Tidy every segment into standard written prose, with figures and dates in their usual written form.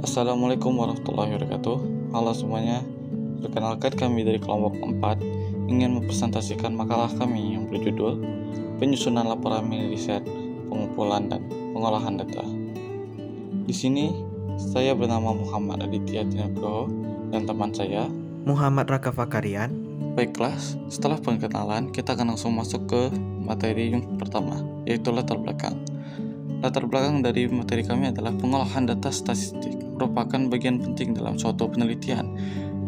Assalamualaikum warahmatullahi wabarakatuh. Halo semuanya, perkenalkan kami dari kelompok 4 ingin mempresentasikan makalah kami yang berjudul Penyusunan Laporan Mini Riset, Pengumpulan dan Pengolahan Data. Di sini, saya bernama Muhammad Aditya Dinugroho dan teman saya Muhammad Raka Fakarian. Baiklah, setelah perkenalan, kita akan langsung masuk ke materi yang pertama, yaitu latar belakang. Latar belakang dari materi kami adalah pengolahan data statistik merupakan bagian penting dalam suatu penelitian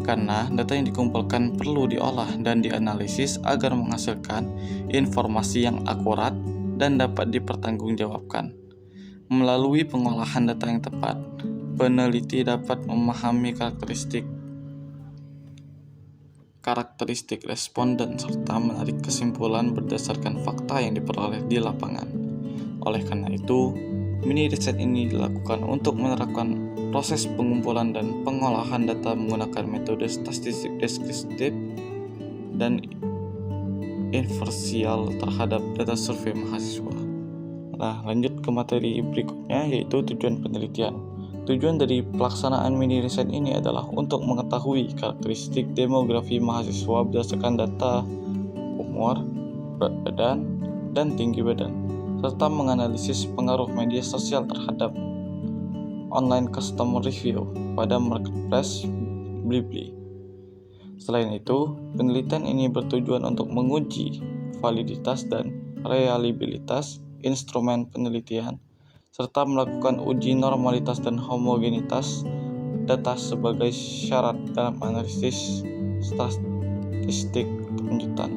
karena data yang dikumpulkan perlu diolah dan dianalisis agar menghasilkan informasi yang akurat dan dapat dipertanggungjawabkan. Melalui pengolahan data yang tepat, peneliti dapat memahami karakteristik responden serta menarik kesimpulan berdasarkan fakta yang diperoleh di lapangan. Oleh karena itu, mini riset ini dilakukan untuk menerapkan proses pengumpulan dan pengolahan data menggunakan metode statistik deskriptif dan inversial terhadap data survei mahasiswa. Nah, lanjut ke materi berikutnya, yaitu tujuan penelitian. Tujuan dari pelaksanaan mini riset ini adalah untuk mengetahui karakteristik demografi mahasiswa berdasarkan data umur, berat badan, dan tinggi badan, serta menganalisis pengaruh media sosial terhadap online customer review pada marketplace Blibli. Selain itu, penelitian ini bertujuan untuk menguji validitas dan reliabilitas instrumen penelitian, serta melakukan uji normalitas dan homogenitas data sebagai syarat dalam analisis statistik kelanjutan.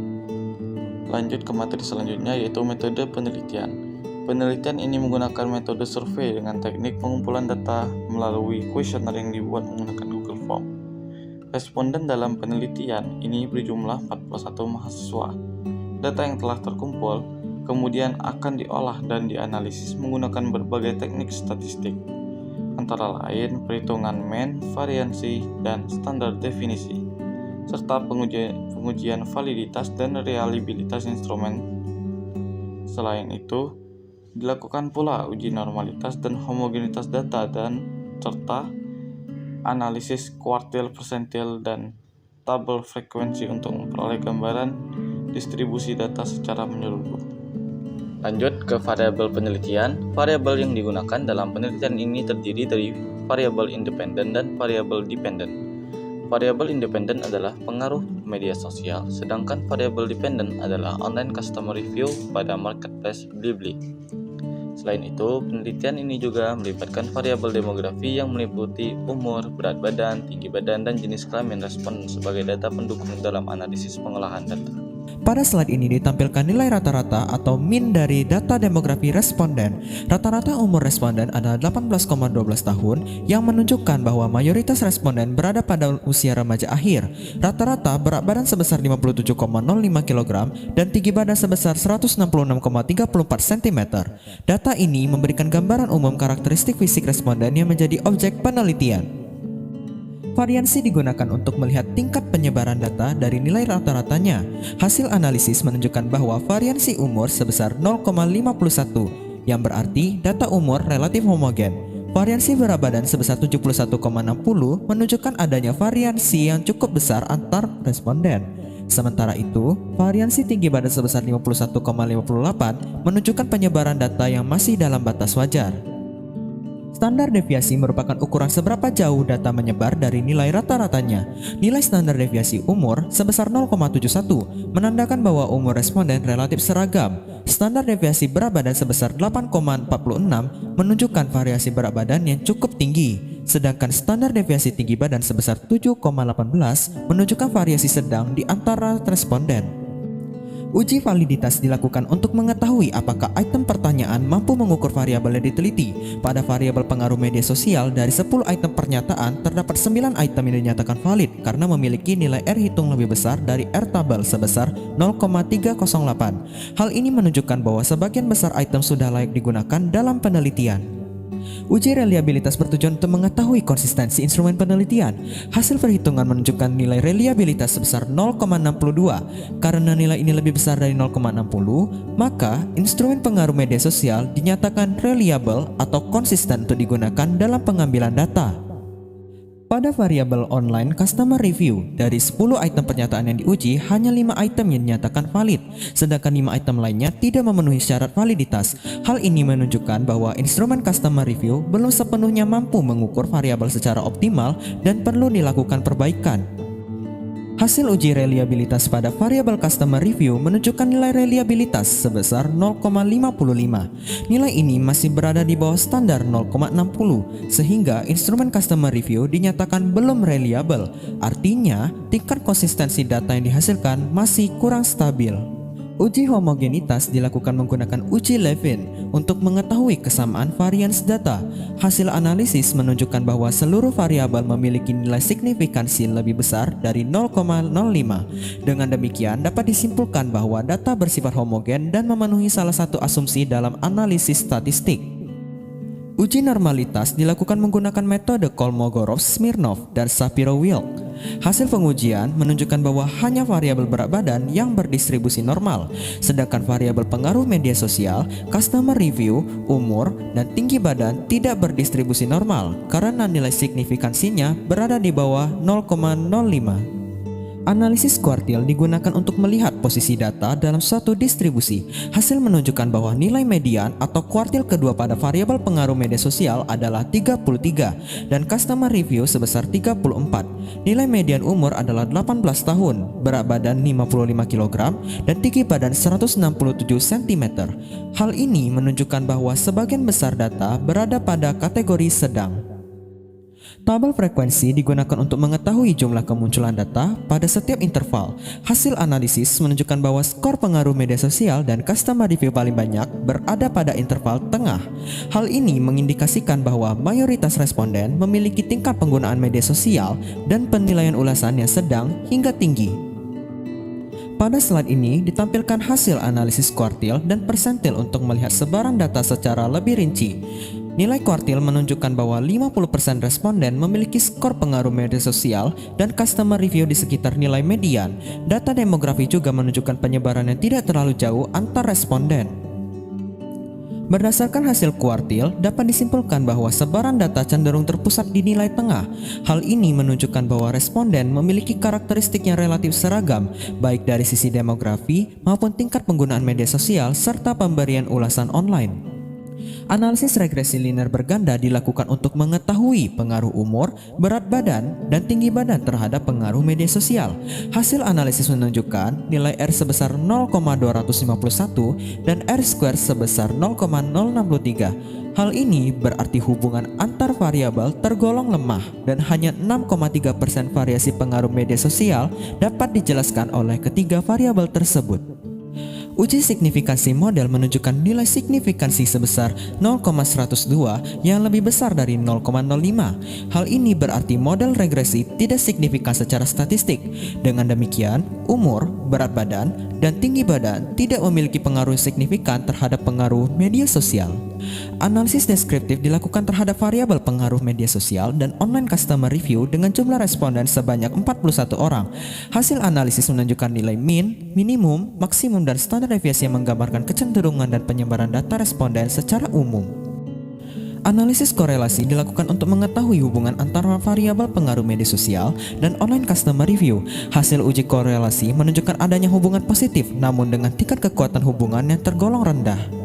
Lanjut ke materi selanjutnya, yaitu metode penelitian. Penelitian ini menggunakan metode survei dengan teknik pengumpulan data melalui kuesioner yang dibuat menggunakan Google Form. Responden dalam penelitian ini berjumlah 41 mahasiswa. Data yang telah terkumpul kemudian akan diolah dan dianalisis menggunakan berbagai teknik statistik, antara lain perhitungan mean, variansi, dan standar definisi, serta pengujian validitas dan reliabilitas instrumen. Selain itu, dilakukan pula uji normalitas dan homogenitas data dan serta analisis kuartil, persentil, dan tabel frekuensi untuk memperoleh gambaran distribusi data secara menyeluruh. Lanjut ke variabel penelitian. Variabel yang digunakan dalam penelitian ini terdiri dari variabel independen dan variabel dependen. Variabel independen adalah pengaruh media sosial, sedangkan variabel dependen adalah online customer review pada marketplace Blibli. Selain itu, penelitian ini juga melibatkan variabel demografi yang meliputi umur, berat badan, tinggi badan, dan jenis kelamin responden sebagai data pendukung dalam analisis pengolahan data. Pada slide ini ditampilkan nilai rata-rata atau min dari data demografi responden. Rata-rata umur responden adalah 18,12 tahun yang menunjukkan bahwa mayoritas responden berada pada usia remaja akhir. Rata-rata berat badan sebesar 57,05 kg dan tinggi badan sebesar 166,34 cm. Data ini memberikan gambaran umum karakteristik fisik responden yang menjadi objek penelitian. Variansi digunakan untuk melihat tingkat penyebaran data dari nilai rata-ratanya. Hasil analisis menunjukkan bahwa variansi umur sebesar 0,51, yang berarti data umur relatif homogen. Variansi berat badan sebesar 71,60 menunjukkan adanya variansi yang cukup besar antar responden. Sementara itu, variansi tinggi badan sebesar 51,58 menunjukkan penyebaran data yang masih dalam batas wajar. Standar deviasi merupakan ukuran seberapa jauh data menyebar dari nilai rata-ratanya. Nilai standar deviasi umur sebesar 0,71 menandakan bahwa umur responden relatif seragam. Standar deviasi berat badan sebesar 8,46 menunjukkan variasi berat badan yang cukup tinggi. Sedangkan standar deviasi tinggi badan sebesar 7,18 menunjukkan variasi sedang di antara responden. Uji validitas dilakukan untuk mengetahui apakah item pertanyaan mampu mengukur variabel yang diteliti. Pada variabel pengaruh media sosial, dari 10 item pernyataan, terdapat 9 item yang dinyatakan valid karena memiliki nilai R hitung lebih besar dari R tabel sebesar 0,308. Hal ini menunjukkan bahwa sebagian besar item sudah layak digunakan dalam penelitian. Uji reliabilitas bertujuan untuk mengetahui konsistensi instrumen penelitian. Hasil perhitungan menunjukkan nilai reliabilitas sebesar 0,62. Karena nilai ini lebih besar dari 0,60, maka instrumen pengaruh media sosial dinyatakan reliable atau konsisten untuk digunakan dalam pengambilan data. Pada variabel online customer review, dari 10 item pernyataan yang diuji, hanya 5 item yang dinyatakan valid, sedangkan 5 item lainnya tidak memenuhi syarat validitas. Hal ini menunjukkan bahwa instrumen customer review belum sepenuhnya mampu mengukur variabel secara optimal dan perlu dilakukan perbaikan. Hasil uji reliabilitas pada variabel customer review menunjukkan nilai reliabilitas sebesar 0,55. Nilai ini masih berada di bawah standar 0,60, sehingga instrumen customer review dinyatakan belum reliable. Artinya, tingkat konsistensi data yang dihasilkan masih kurang stabil. Uji homogenitas dilakukan menggunakan uji Levin untuk mengetahui kesamaan varians data. Hasil analisis menunjukkan bahwa seluruh variabel memiliki nilai signifikansi lebih besar dari 0,05. Dengan demikian dapat disimpulkan bahwa data bersifat homogen dan memenuhi salah satu asumsi dalam analisis statistik. Uji normalitas dilakukan menggunakan metode Kolmogorov-Smirnov dan Shapiro-Wilk. Hasil pengujian menunjukkan bahwa hanya variabel berat badan yang berdistribusi normal, sedangkan variabel pengaruh media sosial, customer review, umur, dan tinggi badan tidak berdistribusi normal karena nilai signifikansinya berada di bawah 0,05. Analisis kuartil digunakan untuk melihat posisi data dalam suatu distribusi. Hasil menunjukkan bahwa nilai median atau kuartil kedua pada variabel pengaruh media sosial adalah 33 dan customer review sebesar 34. Nilai median umur adalah 18 tahun, berat badan 55 kg, dan tinggi badan 167 cm. Hal ini menunjukkan bahwa sebagian besar data berada pada kategori sedang. Tabel frekuensi digunakan untuk mengetahui jumlah kemunculan data pada setiap interval. Hasil analisis menunjukkan bahwa skor pengaruh media sosial dan customer review paling banyak berada pada interval tengah. Hal ini mengindikasikan bahwa mayoritas responden memiliki tingkat penggunaan media sosial dan penilaian ulasan yang sedang hingga tinggi. Pada slide ini ditampilkan hasil analisis kuartil dan persentil untuk melihat sebaran data secara lebih rinci. Nilai kuartil menunjukkan bahwa 50% responden memiliki skor pengaruh media sosial dan customer review di sekitar nilai median. Data demografi juga menunjukkan penyebaran yang tidak terlalu jauh antar responden. Berdasarkan hasil kuartil, dapat disimpulkan bahwa sebaran data cenderung terpusat di nilai tengah. Hal ini menunjukkan bahwa responden memiliki karakteristik yang relatif seragam, baik dari sisi demografi maupun tingkat penggunaan media sosial serta pemberian ulasan online. Analisis regresi linear berganda dilakukan untuk mengetahui pengaruh umur, berat badan, dan tinggi badan terhadap pengaruh media sosial. Hasil analisis menunjukkan nilai R sebesar 0,251 dan R square sebesar 0,063. Hal ini berarti hubungan antar variabel tergolong lemah dan hanya 6,3% variasi pengaruh media sosial dapat dijelaskan oleh ketiga variabel tersebut. Uji signifikansi model menunjukkan nilai signifikansi sebesar 0,102 yang lebih besar dari 0,05. Hal ini berarti model regresi tidak signifikan secara statistik. Dengan demikian, umur, berat badan, dan tinggi badan tidak memiliki pengaruh signifikan terhadap pengaruh media sosial. Analisis deskriptif dilakukan terhadap variabel pengaruh media sosial dan online customer review dengan jumlah responden sebanyak 41 orang. Hasil analisis menunjukkan nilai min, minimum, maksimum, dan standar deviasi yang menggambarkan kecenderungan dan penyebaran data responden secara umum. Analisis korelasi dilakukan untuk mengetahui hubungan antara variabel pengaruh media sosial dan online customer review. Hasil uji korelasi menunjukkan adanya hubungan positif, namun dengan tingkat kekuatan hubungan yang tergolong rendah.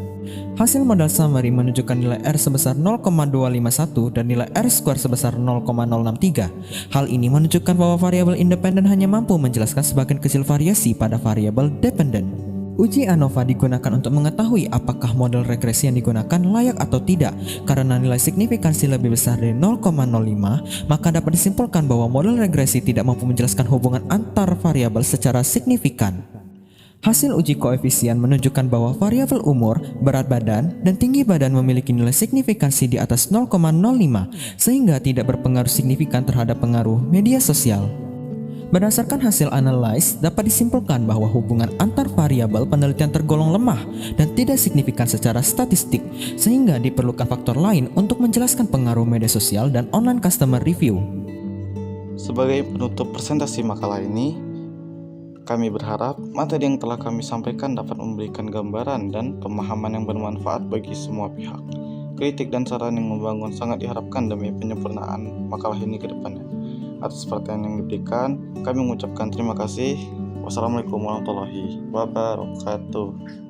Hasil modal summary menunjukkan nilai R sebesar 0,251 dan nilai R square sebesar 0,063. Hal ini menunjukkan bahwa variabel independen hanya mampu menjelaskan sebagian kecil variasi pada variabel dependen. Uji ANOVA digunakan untuk mengetahui apakah model regresi yang digunakan layak atau tidak. Karena nilai signifikansi lebih besar dari 0,05, maka dapat disimpulkan bahwa model regresi tidak mampu menjelaskan hubungan antar variabel secara signifikan. Hasil uji koefisien menunjukkan bahwa variabel umur, berat badan, dan tinggi badan memiliki nilai signifikansi di atas 0,05 sehingga tidak berpengaruh signifikan terhadap pengaruh media sosial. Berdasarkan hasil analyze, dapat disimpulkan bahwa hubungan antar variabel penelitian tergolong lemah dan tidak signifikan secara statistik, sehingga diperlukan faktor lain untuk menjelaskan pengaruh media sosial dan online customer review. Sebagai penutup presentasi makalah ini, kami berharap materi yang telah kami sampaikan dapat memberikan gambaran dan pemahaman yang bermanfaat bagi semua pihak. Kritik dan saran yang membangun sangat diharapkan demi penyempurnaan makalah ini ke depannya. Atas perhatian yang diberikan, kami mengucapkan terima kasih. Wassalamualaikum warahmatullahi wabarakatuh.